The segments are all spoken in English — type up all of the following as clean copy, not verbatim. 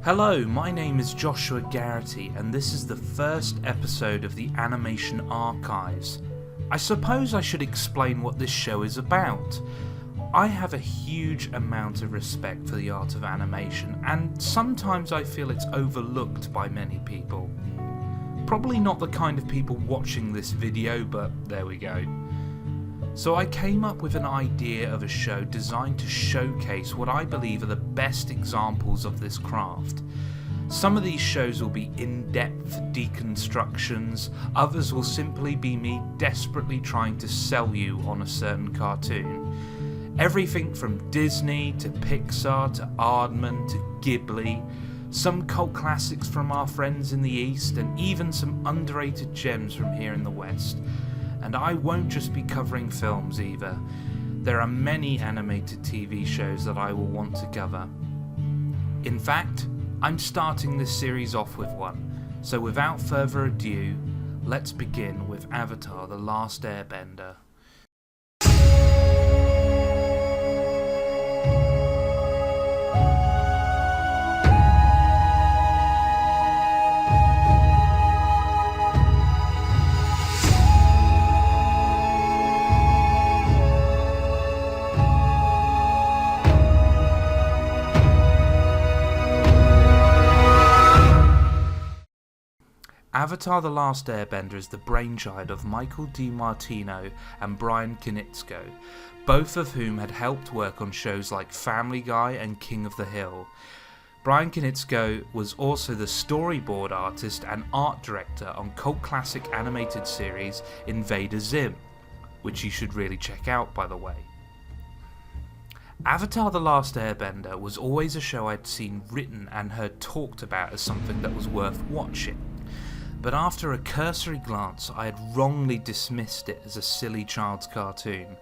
Hello, my name is Joshua Garrity, and this is the first episode of the Animation Archives. I suppose I should explain what this show is about. I have a huge amount of respect for the art of animation, and sometimes I feel it's overlooked by many people. Probably not the kind of people watching this video, but there we go. So I came up with an idea of a show designed to showcase what I believe are the best examples of this craft. Some of these shows will be in-depth deconstructions, others will simply be me desperately trying to sell you on a certain cartoon. Everything from Disney to Pixar to Aardman to Ghibli, some cult classics from our friends in the East, and even some underrated gems from here in the West. And I won't just be covering films either. There are many animated TV shows that I will want to cover. In fact, I'm starting this series off with one. So without further ado, let's begin with Avatar: The Last Airbender. Avatar: The Last Airbender is the brainchild of Michael DiMartino and Brian Konietzko, both of whom had helped work on shows like Family Guy and King of the Hill. Brian Konietzko was also the storyboard artist and art director on cult classic animated series Invader Zim, which you should really check out, by the way. Avatar: The Last Airbender was always a show I'd seen written and heard talked about as something that was worth watching. But after a cursory glance, I had wrongly dismissed it as a silly child's cartoon.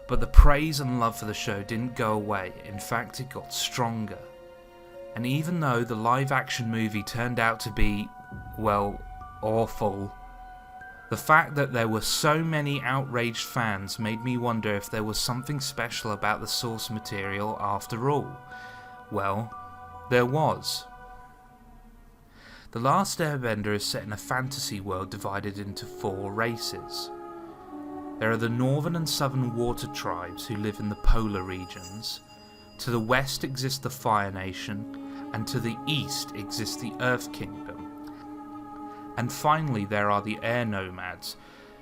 But the praise and love for the show didn't go away, in fact it got stronger. And even though the live-action movie turned out to be, well, awful, the fact that there were so many outraged fans made me wonder if there was something special about the source material after all. Well, there was. The Last Airbender is set in a fantasy world divided into 4 races. There are the northern and southern water tribes who live in the polar regions. To the west exists the Fire Nation, and to the east exists the Earth Kingdom. And finally there are the air nomads,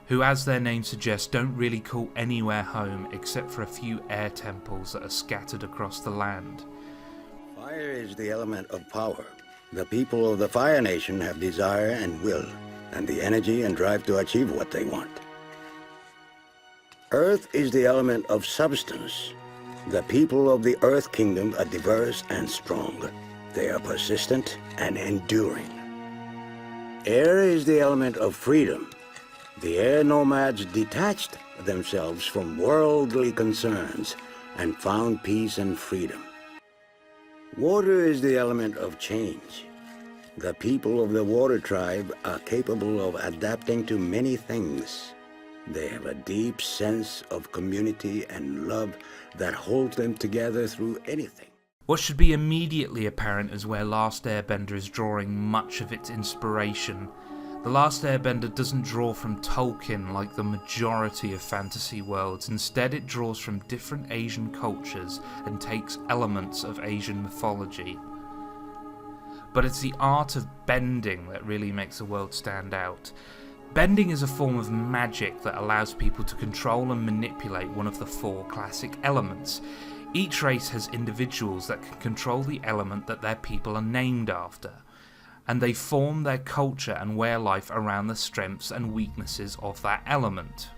who, as their name suggests, don't really call anywhere home except for a few air temples that are scattered across the land. Fire is the element of power. The people of the Fire Nation have desire and will, and the energy and drive to achieve what they want. Earth is the element of substance. The people of the Earth Kingdom are diverse and strong. They are persistent and enduring. Air is the element of freedom. The air nomads detached themselves from worldly concerns and found peace and freedom. Water is the element of change. The people of the water tribe are capable of adapting to many things. They have a deep sense of community and love that holds them together through anything. What should be immediately apparent is where Last Airbender is drawing much of its inspiration. The Last Airbender doesn't draw from Tolkien like the majority of fantasy worlds. Instead, it draws from different Asian cultures and takes elements of Asian mythology. But it's the art of bending that really makes the world stand out. Bending is a form of magic that allows people to control and manipulate one of the 4 classic elements. Each race has individuals that can control the element that their people are named after, and they form their culture and way of life around the strengths and weaknesses of that element.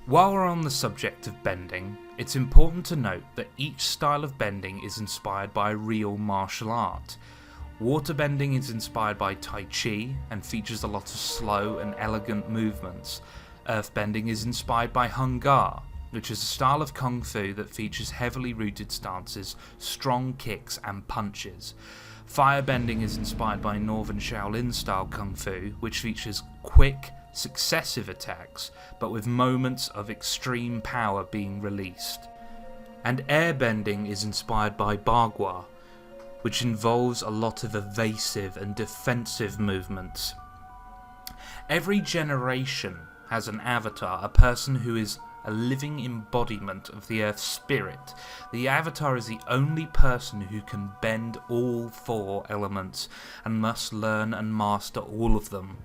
While we're on the subject of bending, it's important to note that each style of bending is inspired by a real martial art. Waterbending is inspired by Tai Chi and features a lot of slow and elegant movements. Earthbending is inspired by Hung Gar, which is a style of Kung Fu that features heavily rooted stances, strong kicks and punches. Firebending is inspired by Northern Shaolin style Kung Fu, which features quick, successive attacks, but with moments of extreme power being released. And airbending is inspired by Bagua, which involves a lot of evasive and defensive movements. Every generation has an avatar, a person who is a living embodiment of the Earth's spirit. The avatar is the only person who can bend all 4 elements and must learn and master all of them.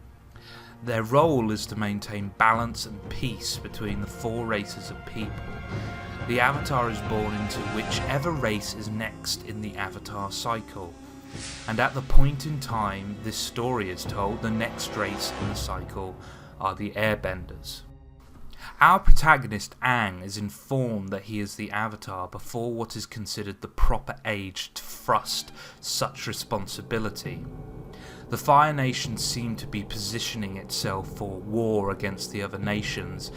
Their role is to maintain balance and peace between the 4 races of people. The avatar is born into whichever race is next in the avatar cycle. And at the point in time this story is told, the next race in the cycle are the Airbenders. Our protagonist Aang is informed that he is the Avatar before what is considered the proper age to thrust such responsibility. The Fire Nation seemed to be positioning itself for war against the other nations,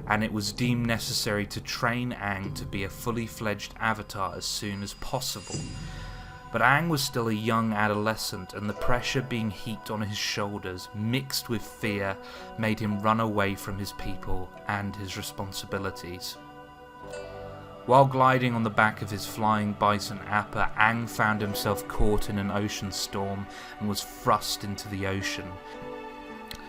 and it was deemed necessary to train Aang to be a fully fledged Avatar as soon as possible. But Aang was still a young adolescent, and the pressure being heaped on his shoulders, mixed with fear, made him run away from his people and his responsibilities. While gliding on the back of his flying bison Appa, Aang found himself caught in an ocean storm and was thrust into the ocean.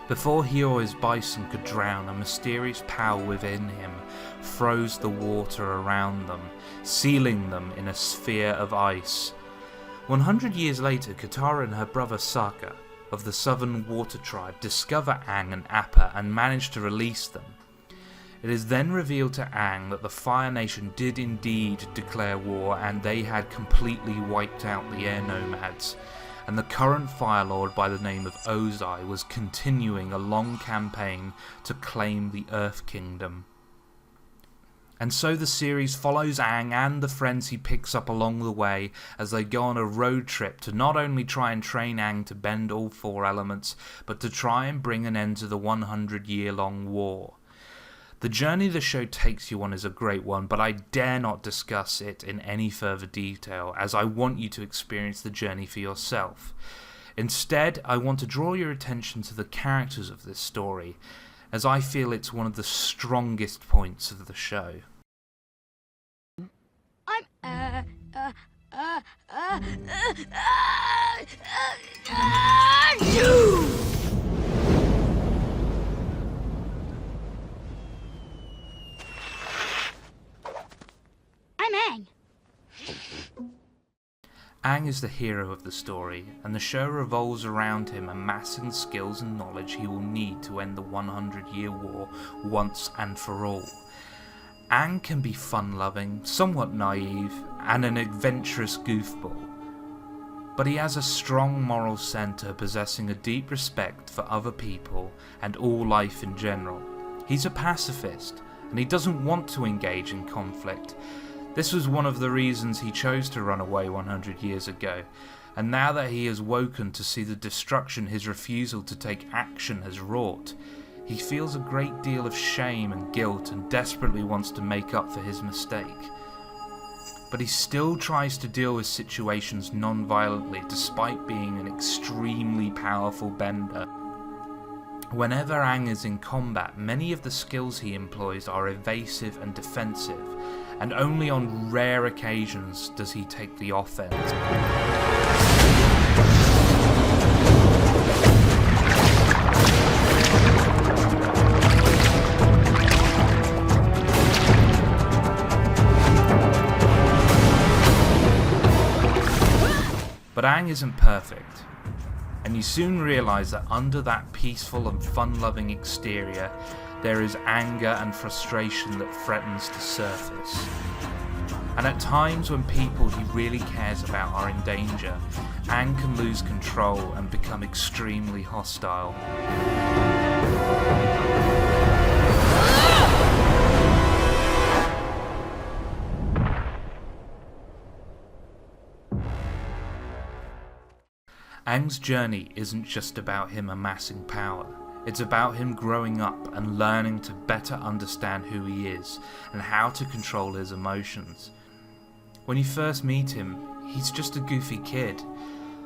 Before he or his bison could drown, a mysterious power within him froze the water around them, sealing them in a sphere of ice. 100 years later, Katara and her brother Sokka of the Southern Water Tribe discover Aang and Appa and manage to release them. It is then revealed to Aang that the Fire Nation did indeed declare war, and they had completely wiped out the air nomads, and the current Fire Lord by the name of Ozai was continuing a long campaign to claim the Earth Kingdom. And so the series follows Aang and the friends he picks up along the way as they go on a road trip to not only try and train Aang to bend all 4 elements, but to try and bring an end to the 100-year-long war. The journey the show takes you on is a great one, but I dare not discuss it in any further detail, as I want you to experience the journey for yourself. Instead, I want to draw your attention to the characters of this story, as I feel it's one of the strongest points of the show. I'm Aang. Aang is the hero of the story, and the show revolves around him amassing skills and knowledge he will need to end the 100-year war once and for all. Aang can be fun-loving, somewhat naive, and an adventurous goofball. But he has a strong moral centre, possessing a deep respect for other people and all life in general. He's a pacifist, and he doesn't want to engage in conflict. This was one of the reasons he chose to run away 100 years ago, and now that he has woken to see the destruction his refusal to take action has wrought, he feels a great deal of shame and guilt and desperately wants to make up for his mistake. But he still tries to deal with situations non-violently despite being an extremely powerful bender. Whenever Aang is in combat, many of the skills he employs are evasive and defensive, and only on rare occasions does he take the offense. But Aang isn't perfect, and you soon realise that under that peaceful and fun-loving exterior there is anger and frustration that threatens to surface. And at times when people he really cares about are in danger, Aang can lose control and become extremely hostile. Aang's journey isn't just about him amassing power. It's about him growing up and learning to better understand who he is and how to control his emotions. When you first meet him, he's just a goofy kid,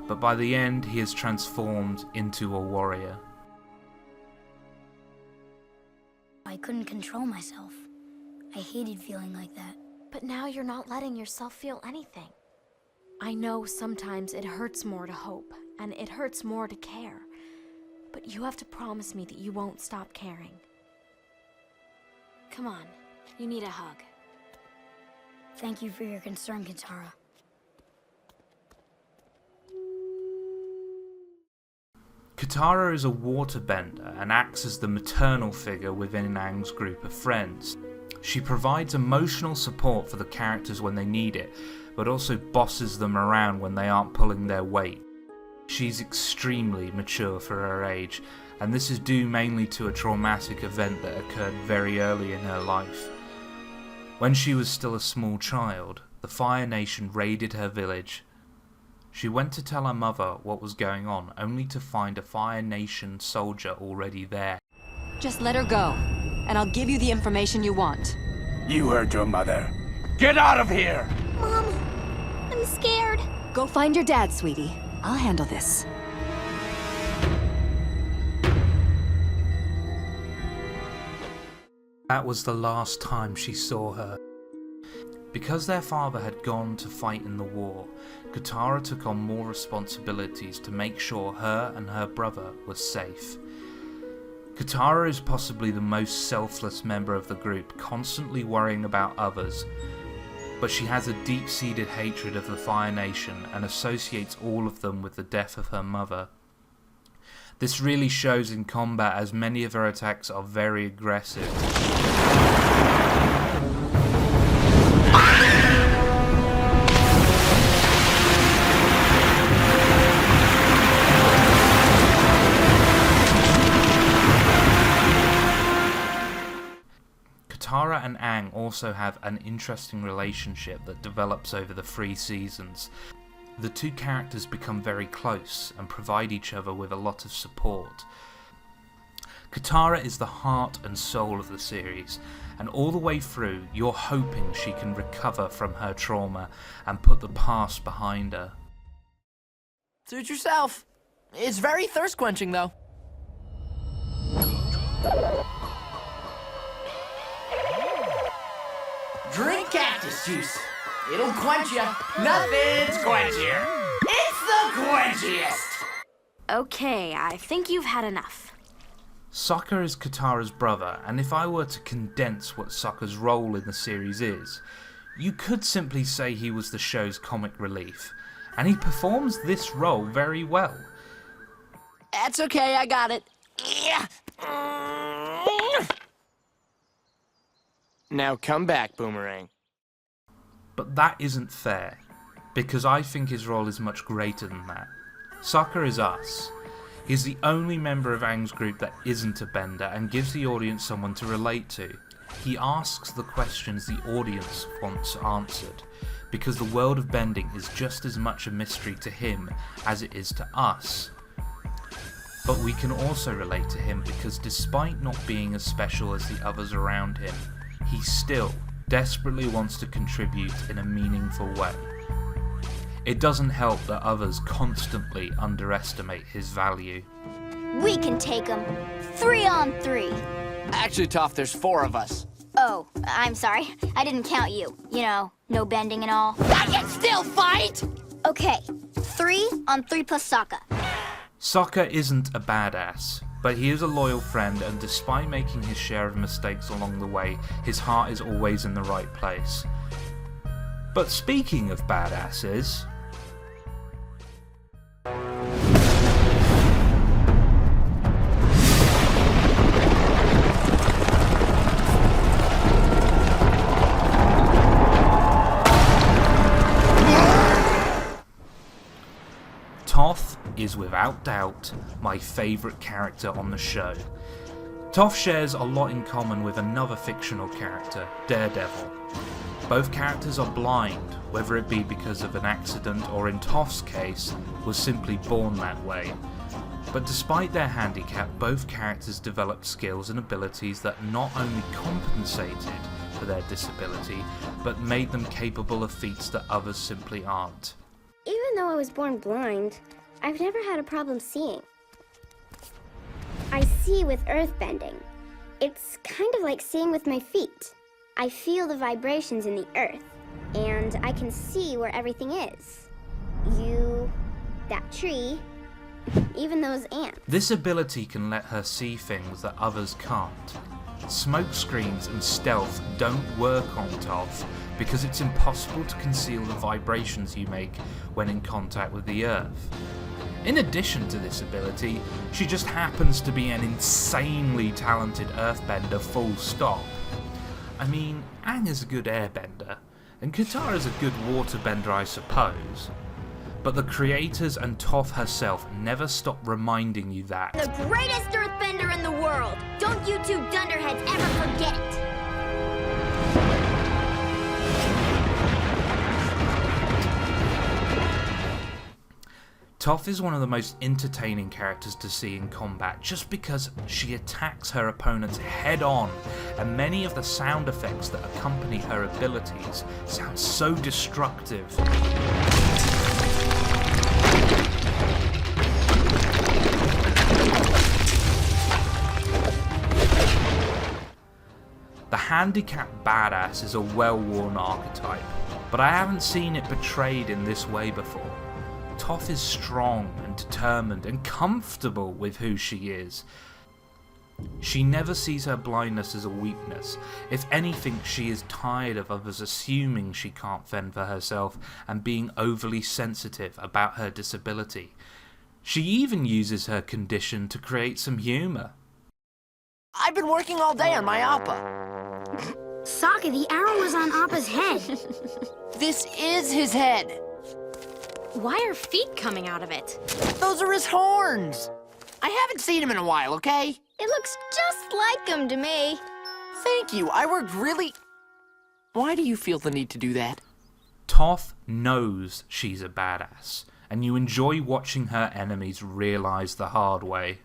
but by the end he is transformed into a warrior. I couldn't control myself. I hated feeling like that. But now you're not letting yourself feel anything. I know sometimes it hurts more to hope, and it hurts more to care. But you have to promise me that you won't stop caring. Come on, you need a hug. Thank you for your concern, Katara. Katara is a waterbender and acts as the maternal figure within Aang's group of friends. She provides emotional support for the characters when they need it, but also bosses them around when they aren't pulling their weight. She's extremely mature for her age, and this is due mainly to a traumatic event that occurred very early in her life. When she was still a small child, the Fire Nation raided her village. She went to tell her mother what was going on, only to find a Fire Nation soldier already there. Just let her go, and I'll give you the information you want. You heard your mother. Get out of here! Mom, I'm scared. Go find your dad, sweetie. I'll handle this. That was the last time she saw her. Because their father had gone to fight in the war, Katara took on more responsibilities to make sure her and her brother were safe. Katara is possibly the most selfless member of the group, constantly worrying about others, but she has a deep-seated hatred of the Fire Nation and associates all of them with the death of her mother. This really shows in combat, as many of her attacks are very aggressive. Katara and Aang also have an interesting relationship that develops over the 3 seasons. The two characters become very close and provide each other with a lot of support. Katara is the heart and soul of the series, and all the way through you're hoping she can recover from her trauma and put the past behind her. Suit yourself. It's very thirst quenching though. Drink cactus juice. It'll quench ya. Nothing's quenchier. It's the quenchiest. Okay, I think you've had enough. Sokka is Katara's brother, and if I were to condense what Sokka's role in the series is, you could simply say he was the show's comic relief, and he performs this role very well. That's okay, I got it. Yeah. Now come back, Boomerang. But that isn't fair, because I think his role is much greater than that. Sokka is us. He's the only member of Aang's group that isn't a bender and gives the audience someone to relate to. He asks the questions the audience wants answered, because the world of bending is just as much a mystery to him as it is to us. But we can also relate to him because despite not being as special as the others around him, he still desperately wants to contribute in a meaningful way. It doesn't help that others constantly underestimate his value. We can take them. 3 on 3. Actually, Toph, there's 4 of us. Oh, I'm sorry. I didn't count you. You know, no bending and all. I can still fight! Okay, 3 on 3 plus Sokka. Sokka isn't a badass, but he is a loyal friend, and despite making his share of mistakes along the way, his heart is always in the right place. But speaking of badasses, Toph is without doubt my favourite character on the show. Toph shares a lot in common with another fictional character, Daredevil. Both characters are blind, whether it be because of an accident or in Toph's case, was simply born that way. But despite their handicap, both characters developed skills and abilities that not only compensated for their disability, but made them capable of feats that others simply aren't. Even though I was born blind, I've never had a problem seeing. I see with earthbending. It's kind of like seeing with my feet. I feel the vibrations in the earth, and I can see where everything is. You, that tree, even those ants. This ability can let her see things that others can't. Smoke screens and stealth don't work on Toph because it's impossible to conceal the vibrations you make when in contact with the Earth. In addition to this ability, she just happens to be an insanely talented earthbender full stop. I mean, Aang is a good airbender, and Katara is a good waterbender I suppose. But the creators and Toph herself never stop reminding you that The greatest earthbender in the world! Don't you two dunderheads ever forget it! Toph is one of the most entertaining characters to see in combat just because she attacks her opponents head on, and many of the sound effects that accompany her abilities sound so destructive. The handicapped badass is a well-worn archetype, but I haven't seen it portrayed in this way before. Toph is strong and determined and comfortable with who she is. She never sees her blindness as a weakness. If anything, she is tired of others assuming she can't fend for herself and being overly sensitive about her disability. She even uses her condition to create some humour. I've been working all day on my appa. Sokka, the arrow was on Appa's head. This is his head. Why are feet coming out of it? Those are his horns. I haven't seen him in a while, okay? It looks just like him to me. Thank you, I worked really... Why do you feel the need to do that? Toph knows she's a badass, and you enjoy watching her enemies realise the hard way.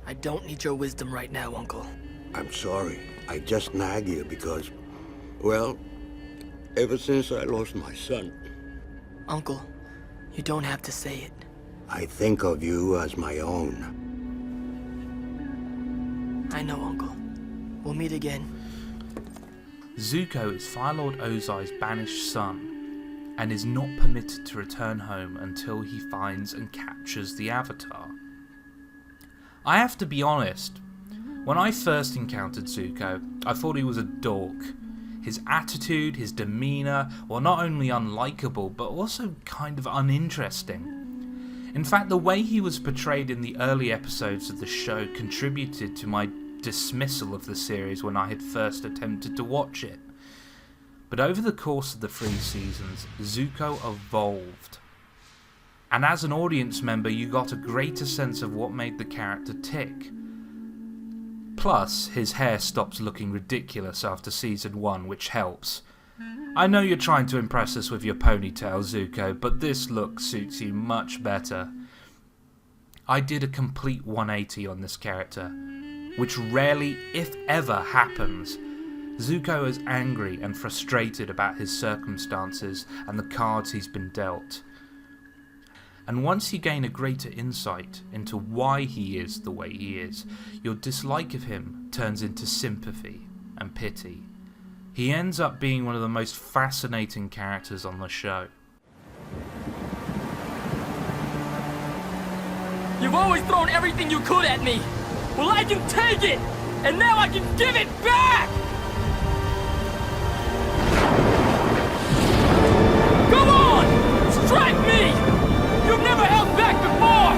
I don't need your wisdom right now, Uncle. I'm sorry. I just nag you because, well, ever since I lost my son, Uncle, you don't have to say it. I think of you as my own. I know, Uncle. We'll meet again. Zuko is Fire Lord Ozai's banished son, and is not permitted to return home until he finds and captures the Avatar. I have to be honest, when I first encountered Zuko, I thought he was a dork. His attitude, his demeanour, were not only unlikable, but also kind of uninteresting. In fact, the way he was portrayed in the early episodes of the show contributed to my dismissal of the series when I had first attempted to watch it. But over the course of the 3 seasons, Zuko evolved. And as an audience member, you got a greater sense of what made the character tick. Plus, his hair stops looking ridiculous after season 1, which helps. I know you're trying to impress us with your ponytail, Zuko, but this look suits you much better. I did a complete 180 on this character, which rarely, if ever, happens. Zuko is angry and frustrated about his circumstances and the cards he's been dealt. And once you gain a greater insight into why he is the way he is, your dislike of him turns into sympathy and pity. He ends up being one of the most fascinating characters on the show. You've always thrown everything you could at me! Well, I can take it! And now I can give it back! Come on! Strike me! You've never held back before!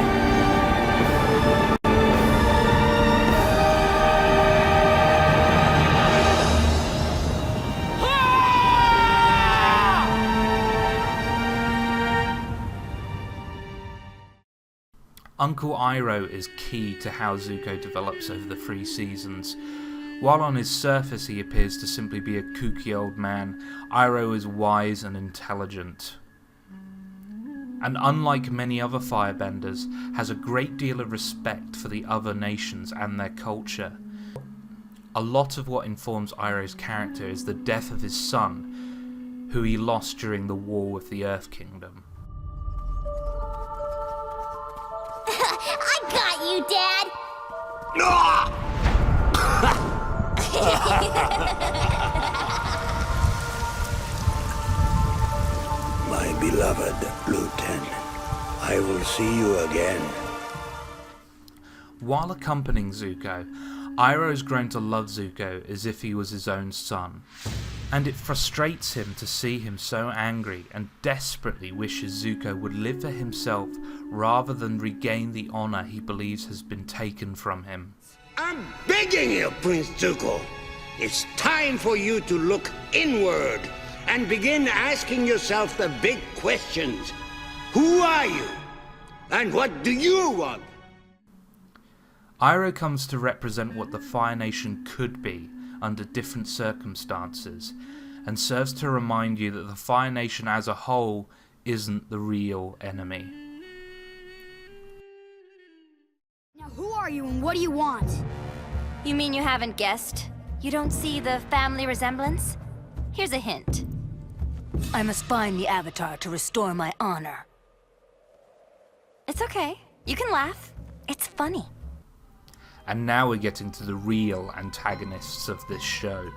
Uncle Iroh is key to how Zuko develops over the 3 seasons. While on his surface he appears to simply be a kooky old man, Iroh is wise and intelligent. and unlike many other firebenders, has a great deal of respect for the other nations and their culture. A lot of what informs Iroh's character is the death of his son, who he lost during the war with the Earth Kingdom. I got you, Dad! My beloved Lieutenant, I will see you again. While accompanying Zuko, Iroh has grown to love Zuko as if he was his own son, and it frustrates him to see him so angry and desperately wishes Zuko would live for himself rather than regain the honor he believes has been taken from him. I'm begging you, Prince Zuko. It's time for you to look inward and begin asking yourself the big questions. Who are you? And what do you want? Iroh comes to represent what the Fire Nation could be under different circumstances, and serves to remind you that the Fire Nation as a whole isn't the real enemy. Now who are you and what do you want? You mean you haven't guessed? You don't see the family resemblance? Here's a hint. I must find the Avatar to restore my honor. It's okay. You can laugh. It's funny. And now we're getting to the real antagonists of this show.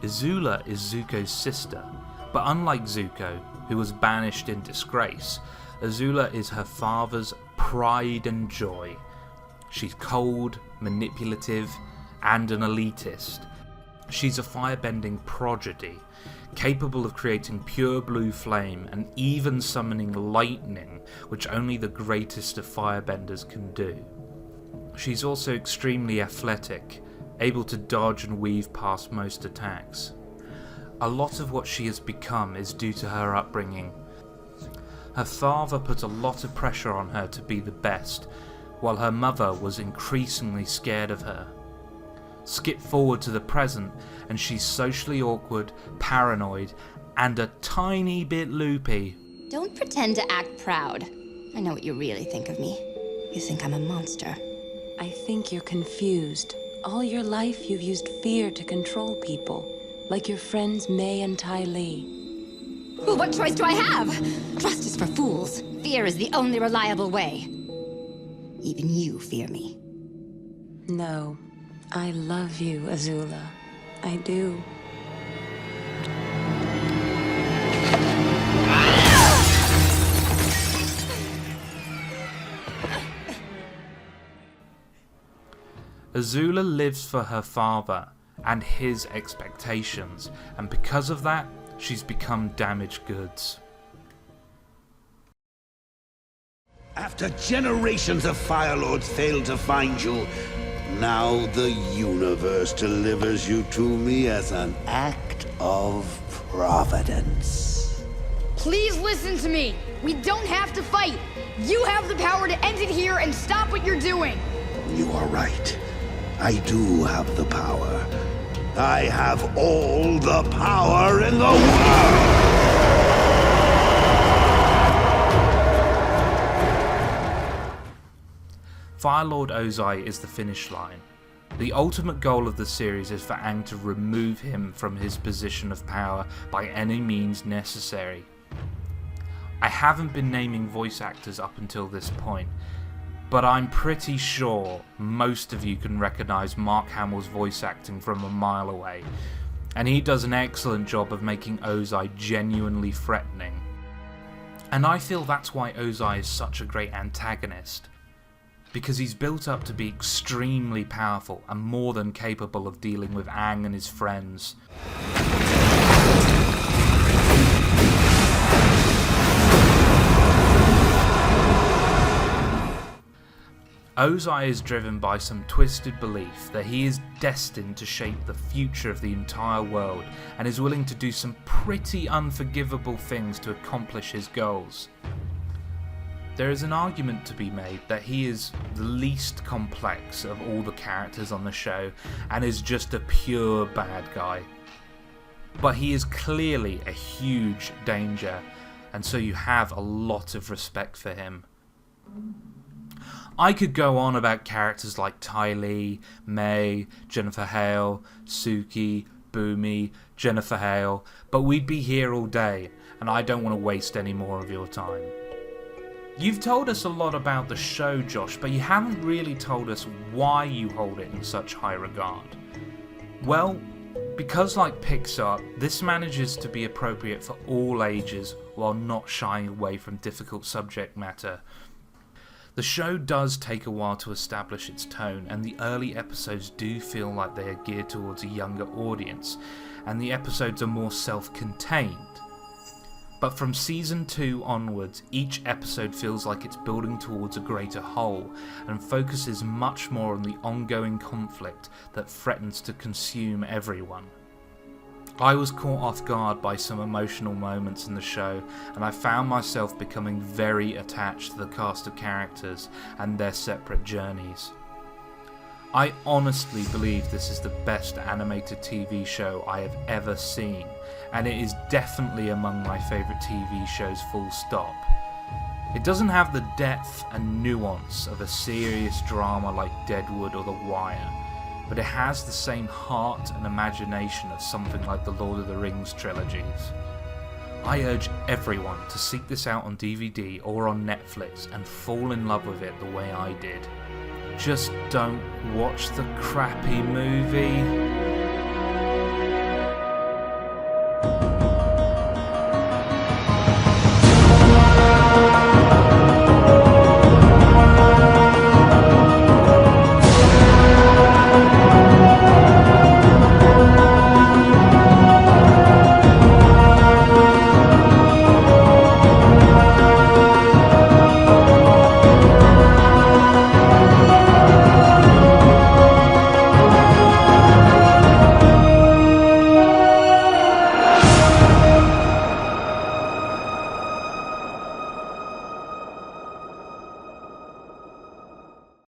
Azula is Zuko's sister, but unlike Zuko, who was banished in disgrace, Azula is her father's pride and joy. She's cold, manipulative, and an elitist. She's a firebending prodigy, capable of creating pure blue flame and even summoning lightning, which only the greatest of firebenders can do. She's also extremely athletic, able to dodge and weave past most attacks. A lot of what she has become is due to her upbringing. Her father put a lot of pressure on her to be the best, while her mother was increasingly scared of her. Skip forward to the present, and she's socially awkward, paranoid, and a tiny bit loopy. Don't pretend to act proud. I know what you really think of me. You think I'm a monster. I think you're confused. All your life you've used fear to control people, like your friends May and Ty Lee. Well, what choice do I have? Trust is for fools. Fear is the only reliable way. Even you fear me. No, I love you, Azula. I do. Azula lives for her father and his expectations, and because of that, she's become damaged goods. After generations of Fire Lords failed to find you, now the universe delivers you to me as an act of providence. Please listen to me. We don't have to fight. You have the power to end it here and stop what you're doing. You are right. I do have the power. I have all the power in the world! Fire Lord Ozai is the finish line. The ultimate goal of the series is for Aang to remove him from his position of power by any means necessary. I haven't been naming voice actors up until this point, but I'm pretty sure most of you can recognise Mark Hamill's voice acting from a mile away, and he does an excellent job of making Ozai genuinely threatening. And I feel that's why Ozai is such a great antagonist, because he's built up to be extremely powerful and more than capable of dealing with Aang and his friends. Ozai is driven by some twisted belief that he is destined to shape the future of the entire world and is willing to do some pretty unforgivable things to accomplish his goals. There is an argument to be made that he is the least complex of all the characters on the show and is just a pure bad guy. But he is clearly a huge danger, and so you have a lot of respect for him. I could go on about characters like Ty Lee, May, Jennifer Hale, Suki, Boomy, Jennifer Hale, but we'd be here all day, and I don't want to waste any more of your time. You've told us a lot about the show, Josh, but you haven't really told us why you hold it in such high regard. Well, because like Pixar, this manages to be appropriate for all ages while not shying away from difficult subject matter. The show does take a while to establish its tone, and the early episodes do feel like they are geared towards a younger audience, and the episodes are more self-contained. But from season 2 onwards, each episode feels like it's building towards a greater whole, and focuses much more on the ongoing conflict that threatens to consume everyone. I was caught off guard by some emotional moments in the show, and I found myself becoming very attached to the cast of characters and their separate journeys. I honestly believe this is the best animated TV show I have ever seen, and it is definitely among my favourite TV shows full stop. It doesn't have the depth and nuance of a serious drama like Deadwood or The Wire, but it has the same heart and imagination of something like the Lord of the Rings trilogies. I urge everyone to seek this out on DVD or on Netflix and fall in love with it the way I did. Just don't watch the crappy movie.